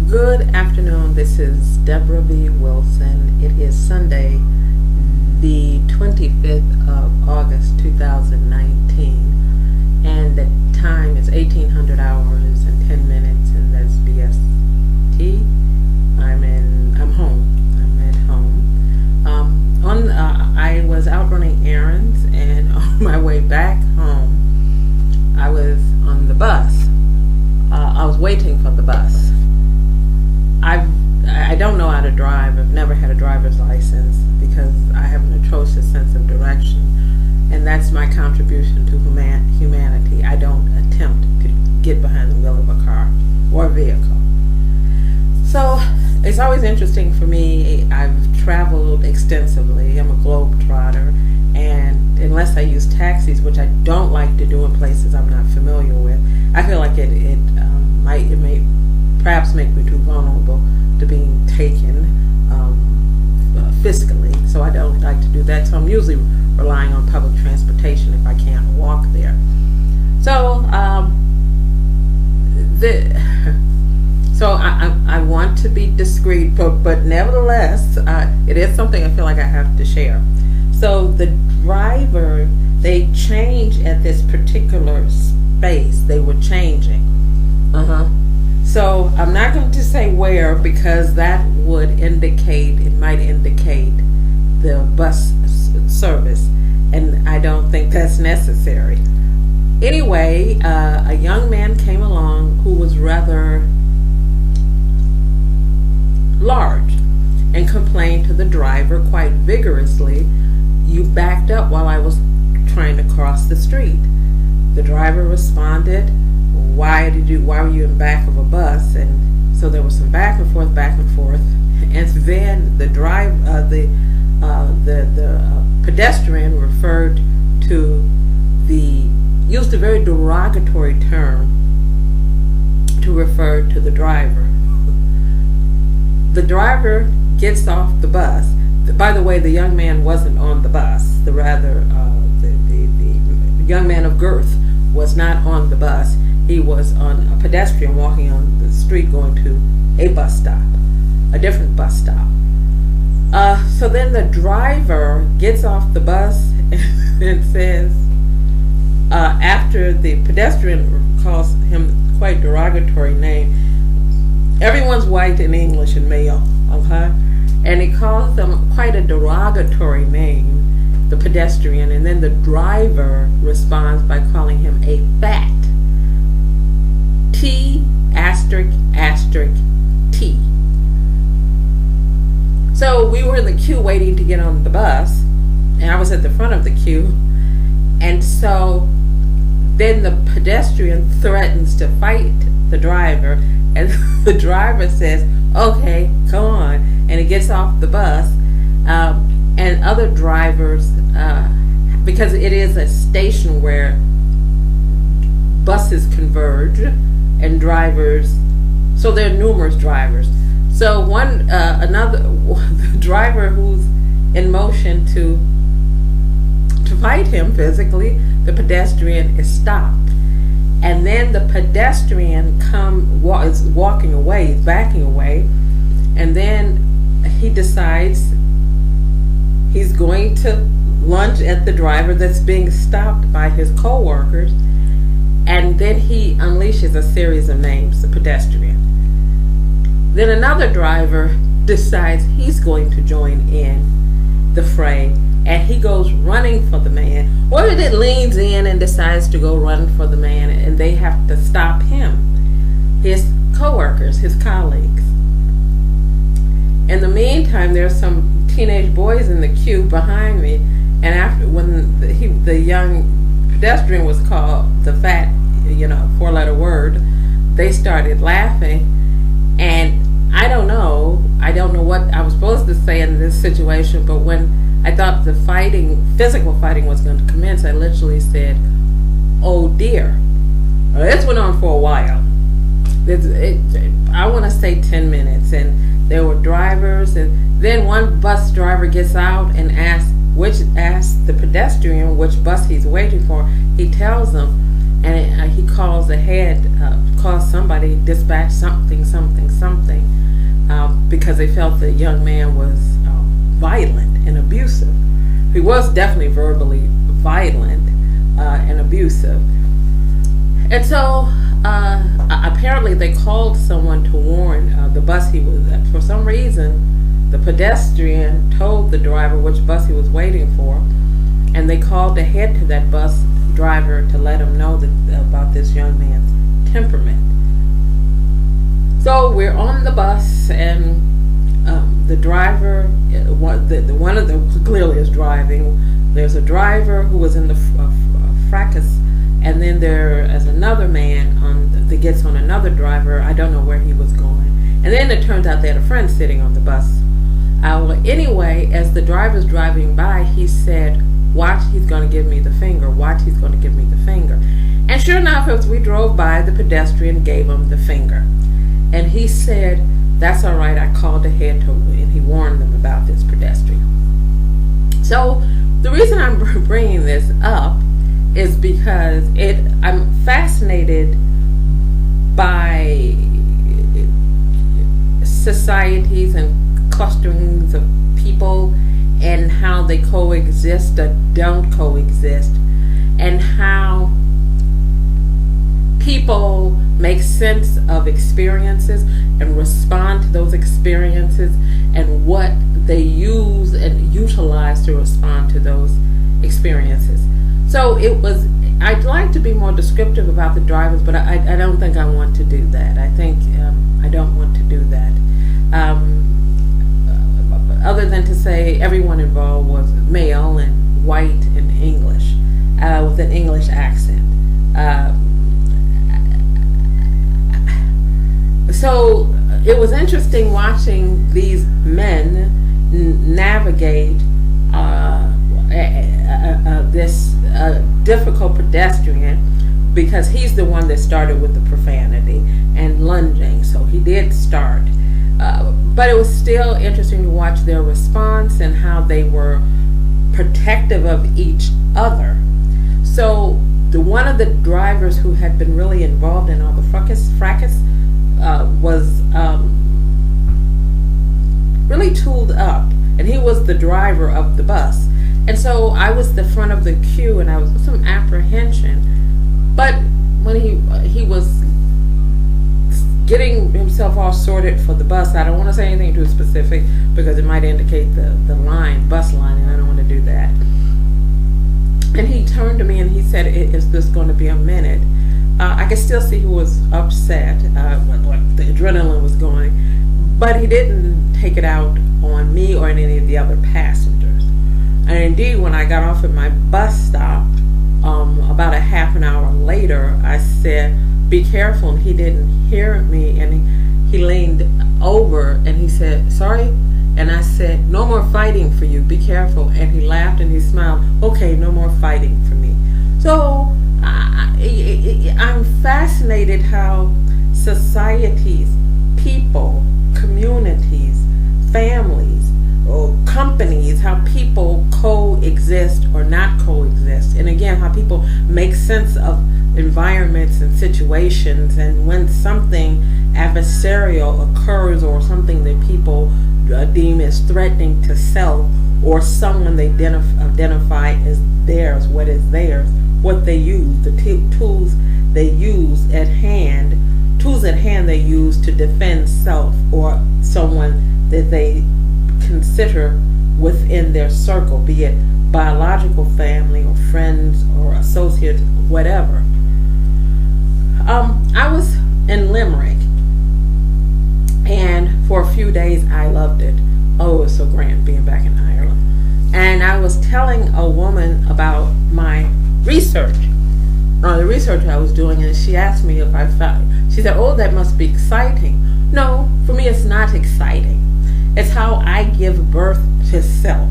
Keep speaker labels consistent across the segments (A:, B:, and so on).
A: Good afternoon. This is Debra V. Wilson. It is Sunday, the 25th of August, 2019, and the time is 1800 hours and 10 minutes, and that's BST. I'm home. I'm at home. I was out running errands, and on my way back home, I was on the bus. I was waiting for the bus. I don't know how to drive. I've never had a driver's license because I have an atrocious sense of direction, and that's my contribution to humanity. I don't attempt to get behind the wheel of a car or a vehicle. So it's always interesting for me. I've traveled extensively. I'm a globetrotter, and unless I use taxis, which I don't like to do in places I'm not familiar with, I feel like it may perhaps make me too vulnerable to being taken fiscally, so I don't like to do that. So I'm usually relying on public transportation if I can't walk there. So I want to be discreet, but nevertheless, it is something I feel like I have to share. So the driver, they change at this particular space. They were changing. So I'm not going to say where, because that might indicate the bus service, and I don't think that's necessary. Anyway, a young man came along who was rather large and complained to the driver quite vigorously, "You backed up while I was trying to cross the street." The driver responded, why were you in the back of a bus? And so there was some back and forth, and then the pedestrian used a very derogatory term to refer to the driver. The driver gets off the bus. By the way, the young man wasn't on the bus. The young man of girth was not on the bus. He was on a pedestrian walking on the street going to a bus stop, a different bus stop. So then the driver gets off the bus and says, after the pedestrian calls him quite derogatory name, everyone's white in English and male, okay? And he calls them quite a derogatory name, the pedestrian, and then the driver responds by calling him a fat. T***T. So we were in the queue waiting to get on the bus, and I was at the front of the queue, and so then the pedestrian threatens to fight the driver, and the driver says, "Okay, come on," and he gets off the bus, and other drivers, because it is a station where buses converge, and drivers, so there are numerous drivers. So another driver who's in motion to fight him physically, the pedestrian is stopped, and then the pedestrian is walking away, he's backing away, and then he decides he's going to lunge at the driver that's being stopped by his co-workers. And then he unleashes a series of names, the pedestrian. Then another driver decides he's going to join in the fray, and he goes running for the man, or it leans in and decides to go run for the man, and they have to stop him, his co-workers, his colleagues. In the meantime, there's some teenage boys in the queue behind me, and when the young pedestrian was called the fat, four-letter word, they started laughing, and I don't know what I was supposed to say in this situation, but when I thought the physical fighting was going to commence, I literally said, "Oh dear." This went on for a while. I want to say 10 minutes, and there were drivers, and then one bus driver gets out and asks the pedestrian which bus he's waiting for. He tells them, and he calls somebody dispatched something, because they felt the young man was violent and abusive. He was definitely verbally violent and abusive. And so apparently they called someone to warn the bus he was at. For some reason, the pedestrian told the driver which bus he was waiting for, and they called ahead to that bus driver to let him know about this young man's temperament. So we're on the bus, and the driver, one of them clearly is driving. There's a driver who was in the Fracas, and then there is another man that gets on another driver. I don't know where he was going. And then it turns out they had a friend sitting on the bus. Anyway, as the driver's driving by, he said, "Watch, he's going to give me the finger. Watch, he's going to give me the finger." And sure enough, as we drove by, the pedestrian gave him the finger. And he said, "That's all right, I called ahead and he warned them about this pedestrian." So the reason I'm bringing this up is because I'm fascinated by societies and clusterings of people and how they coexist or don't coexist, and how people make sense of experiences and respond to those experiences, and what they use and utilize to respond to those experiences. So I'd like to be more descriptive about the drivers, but I don't think I want to do that. I think I don't want to do that. Other than to say everyone involved was male and white and English, with an English accent. So it was interesting watching these men navigate this difficult pedestrian, because he's the one that started with the profanity and lunging. So he did start. But it was still interesting to watch their response and how they were protective of each other. So one of the drivers who had been really involved in all the fracas was really tooled up, and he was the driver of the bus. And so I was the front of the queue, and I was with some apprehension. But when he was getting himself all sorted for the bus, I don't want to say anything too specific because it might indicate the bus line, and I don't want to do that. And he turned to me and he said, "Is this going to be a minute?" I could still see he was upset, like the adrenaline was going, but he didn't take it out on me or any of the other passengers. And indeed, when I got off at my bus stop, about a half an hour later, I said, "Be careful," and he didn't hear me, and he leaned over and he said, "Sorry?" And I said, "No more fighting for you, be careful." And he laughed and he smiled, "Okay, no more fighting for me." So I'm fascinated how societies, people, communities, families, or companies, how people coexist or not coexist. And again, how people make sense of environments and situations, and when something adversarial occurs or something that people deem as threatening to self, or someone they identify as theirs, what is theirs, what they use, the tools they use at hand, they use to defend self or someone that they consider within their circle, be it biological family or friends or associates, whatever. I was in Limerick, and for a few days I loved it. Oh, it was so grand being back in Ireland. And I was telling a woman about my research, the research I was doing, and she asked me if I found, she said, "Oh, that must be exciting." No, for me it's not exciting. It's how I give birth to self.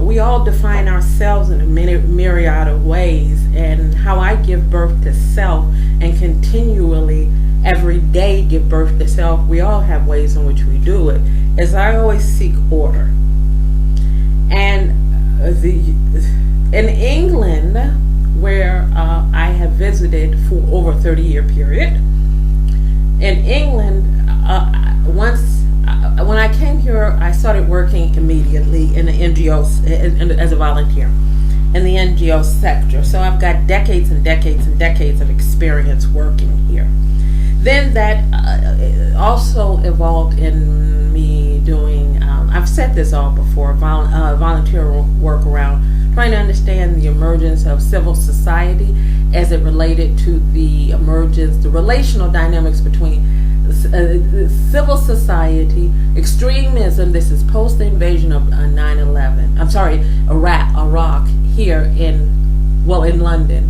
A: We all define ourselves in a myriad of ways, and how I give birth to self and continually every day give birth to self, we all have ways in which we do it, is I always seek order. And in England, where I have visited for over a 30-year period, in England, when I came here, I started working immediately in the NGOs as a volunteer in the NGO sector. So I've got decades and decades and decades of experience working here. Then that also evolved in me doing, I've said this all before, volunteer work around trying to understand the emergence of civil society as it related to the relational dynamics between civil society, extremism. This is post the invasion of 9/11. I'm sorry, Iraq here in London.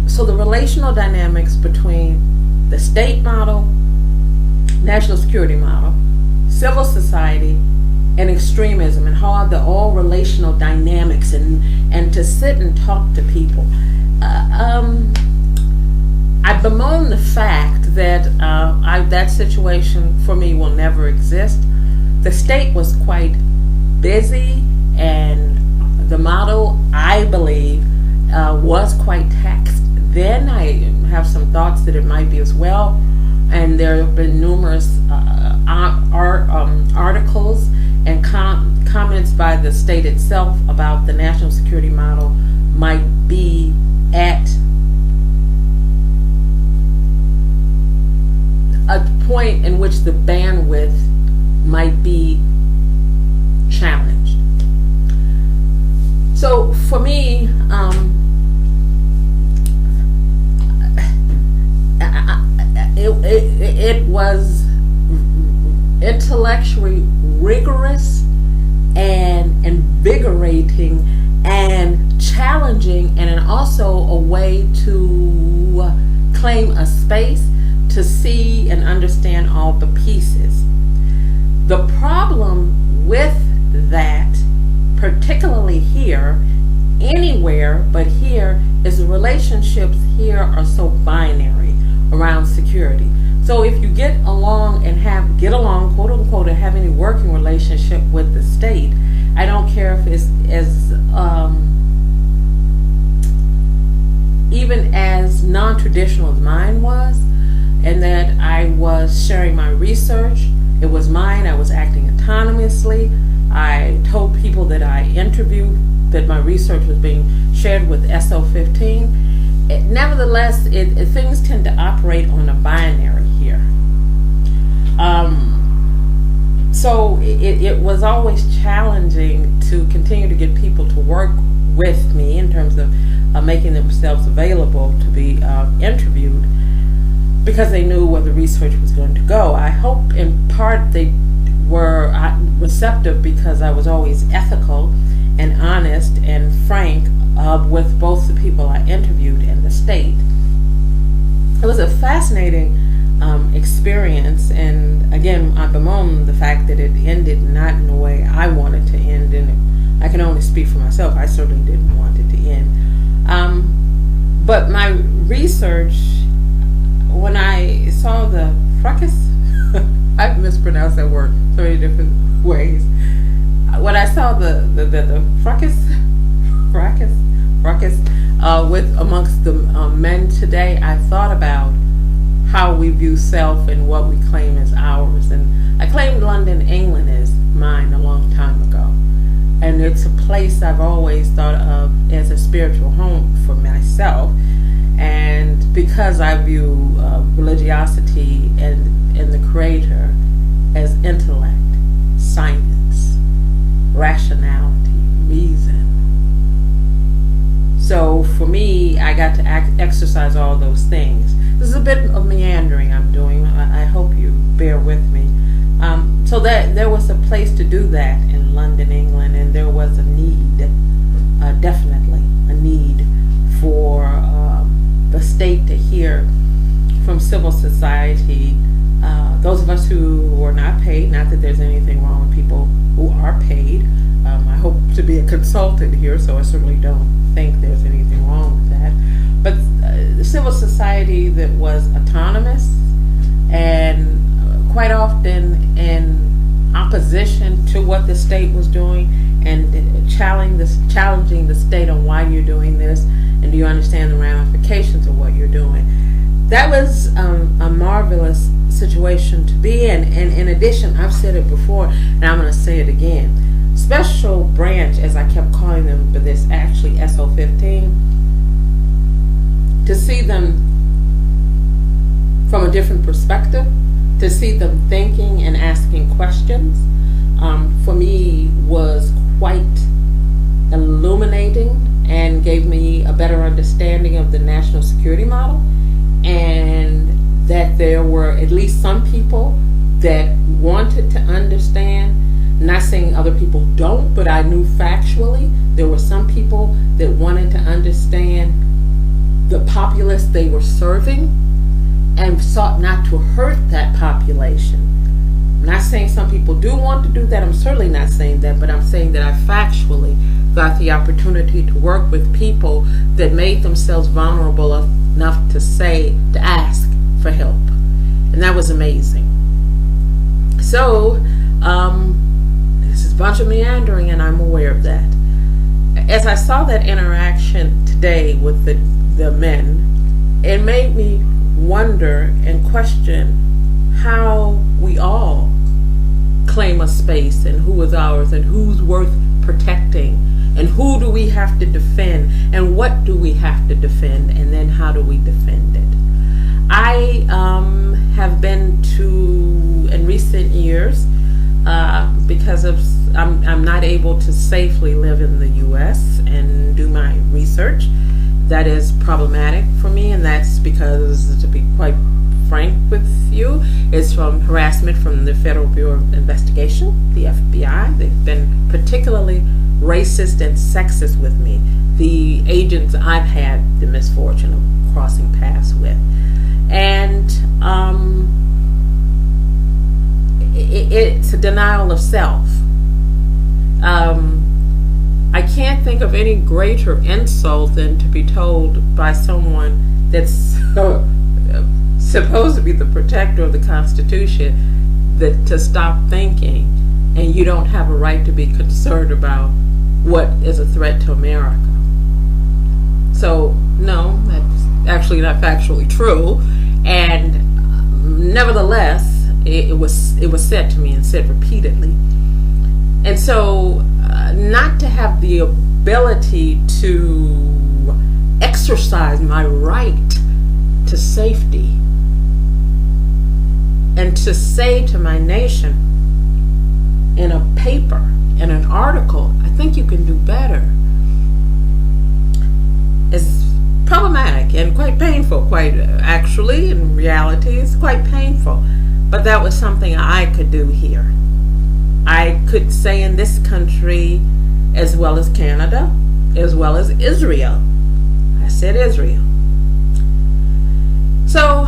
A: So the relational dynamics between the state model, national security model, civil society, and extremism, and how the all relational dynamics, and to sit and talk to people. I bemoan the fact that that situation for me will never exist. The state was quite busy, and the model, I believe, was quite taxed. Then I have some thoughts that it might be as well, and there have been numerous articles and comments by the state itself about the national security model might be at a point in which the bandwidth might be challenged. So for me, it was intellectually rigorous and invigorating and challenging, and also a way to claim a space to see and understand all the pieces. The problem with that, particularly here, anywhere but here, is the relationships here are so binary around security. So if you get along, quote unquote, and have any working relationship with the state, I don't care if it's even as non-traditional as mine was, and that I was sharing my research. It was mine. I was acting autonomously. I told people that I interviewed that my research was being shared with SO15. Nevertheless, things tend to operate on a binary here. So it was always challenging to continue to get people to work with me in terms of making themselves available to be interviewed, because they knew where the research was going to go. I hope in part they were receptive, because I was always ethical and honest and frank with both the people I interviewed and the state. It was a fascinating experience, and again, I bemoan the fact that it ended not in the way I wanted to end, and I can only speak for myself. I certainly didn't want it to end. But my research, when I saw the Fracas, I've mispronounced that word so many different ways. When I saw the Fracas with amongst the men today, I thought about how we view self and what we claim as ours. And I claimed London, England as mine a long time ago. And it's a place I've always thought of as a spiritual home for myself. And because I view religiosity and the Creator as intellect, science, rationality, reason. So for me, I got to exercise all those things. This is a bit of meandering I'm doing. I hope you bear with me. So that there was a place to do that in London, England, and there was a need, definitely a need for the state to hear from civil society, those of us who were not paid. Not that there's anything wrong with people who are paid. I hope to be a consultant here, so I certainly don't think there's anything wrong with that. But the civil society that was autonomous and quite often in opposition to what the state was doing, and challenging the state on why you're doing this, and do you understand the ramifications of what you're doing. that was a marvelous situation to be in. And in addition, I've said it before, and I'm going to say it again. Special branch, as I kept calling them, but there's actually SO15. To see them from a different perspective, to see them thinking and asking questions, for me was quite illuminating and gave me a better understanding of the national security model, and that there were at least some people that wanted to understand. Not saying other people don't, but I knew factually there were some people that wanted to understand the populace they were serving and sought not to hurt that population. I'm not saying some people do want to do that. I'm certainly not saying that, but I'm saying that I factually got the opportunity to work with people that made themselves vulnerable enough to ask for help. And that was amazing. So, this is a bunch of meandering, and I'm aware of that. As I saw that interaction today with the men, it made me wonder and question how we all claim a space and who is ours and who's worth protecting and who do we have to defend and what do we have to defend, and then how do we defend it. I have been to, in recent years, because of I'm not able to safely live in the U.S. and do my research. That is problematic for me, and that's because, to be quite frank with you, it's from harassment from the Federal Bureau of Investigation, the FBI. They've been particularly racist and sexist with me, the agents I've had the misfortune of crossing paths with. And it's a denial of self. I can't think of any greater insult than to be told by someone that's supposed to be the protector of the Constitution that to stop thinking, and you don't have a right to be concerned about what is a threat to America. So no, that's actually not factually true, and nevertheless it was said to me and said repeatedly. And so not to have the ability to exercise my right to safety and to say to my nation in a paper, in an article, I think you can do better, is problematic and quite painful, actually, in reality, it's quite painful. But that was something I could do here. I could say in this country, as well as Canada, as well as Israel. I said Israel. So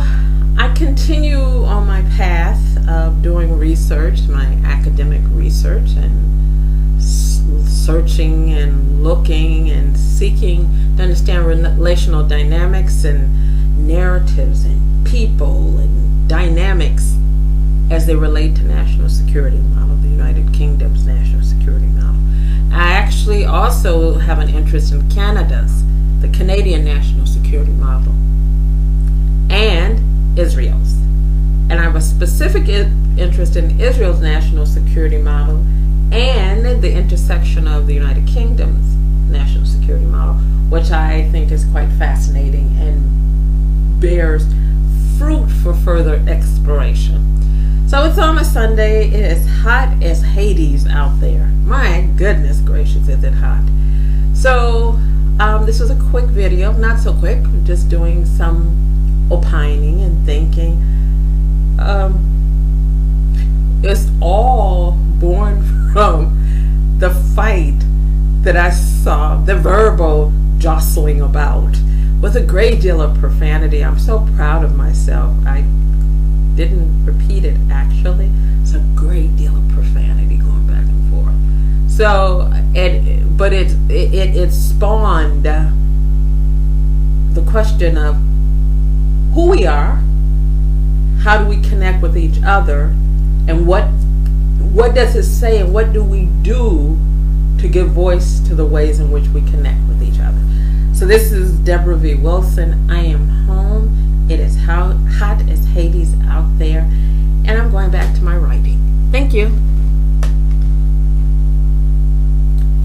A: I continue on my path of doing research, my academic research, and searching and looking and seeking to understand relational dynamics and narratives and people and dynamics as they relate to national security model, the United Kingdom's national security model. I actually also have an interest in the Canadian national security model, and Israel's. And I have a specific interest in Israel's national security model and the intersection of the United Kingdom's national security model, which I think is quite fascinating and bears fruit for further exploration. So it's on a Sunday. It is hot as Hades out there. My goodness gracious, is it hot. So this was a quick video, not so quick, just doing some opining and thinking. It's all born from the fight that I saw, the verbal jostling about, with a great deal of profanity. I'm so proud of myself. I didn't repeat it, actually. It's a great deal of profanity going back and forth. So, but it spawned the question of who we are, how do we connect with each other, and what does it say, and what do we do to give voice to the ways in which we connect with each other. So this is Debra V. Wilson. I am home. It is how out there. And I'm going back to my writing. Thank you.